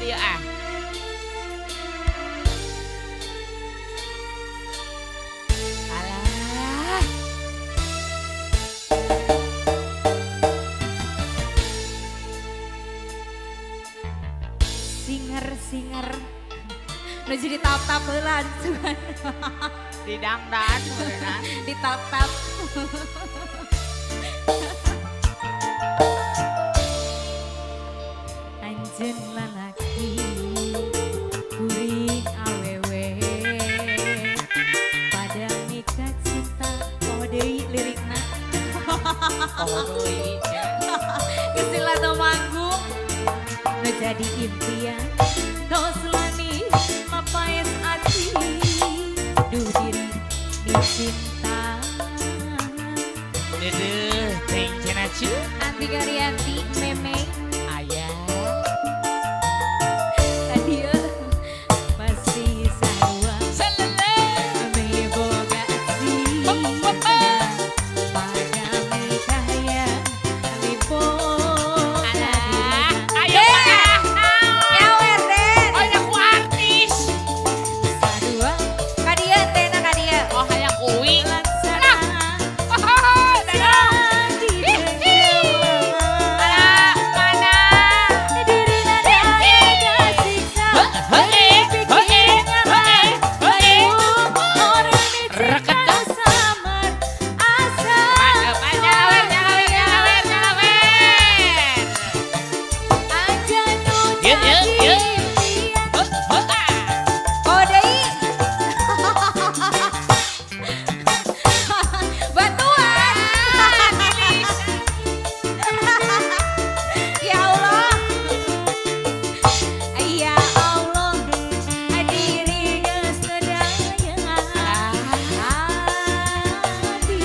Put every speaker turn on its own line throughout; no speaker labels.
ayo ah. Alah.
Singer nu jadi tap-tap heula cuman
Di dangdan beneran.
di tap-tap. Anjeun lalaki kuring awewe pada nikah cinta oh deui lirikna.
Oh deui.
Istilah teu manggung nu jadi impian tos lani mapaes ati duh diri dicinta.
Dedeh, teng cenah cu.
Andi Garianti Memeng
Ayah.
Adio masih sarua
Selele.
meboga cinta pada mikaya lipo
Alah, ayo ah.
ya werden
Oh ya ku artis.
sarua kadia tena kadia
Oh hayang kuwi.
laksana
Oh, dadong.
di
Alah, mana?
diri nada ada siksa orang dicinta samar asa
Nyalawer, nyalawer, nyalawer, nyalawer.
aja nu
Yuk, yuk,
jadi
yuk.
impian.
Ah.
Oh deui bantuan ya Allah ya Allah diri geus teu daya hati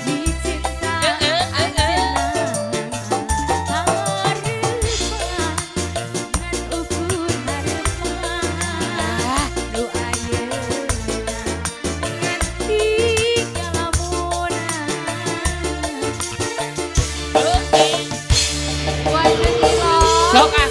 dicinta anjeunna hareupan ngan ukur hareupan nu ayeuna nganti kalamunan waduh
Sok ah.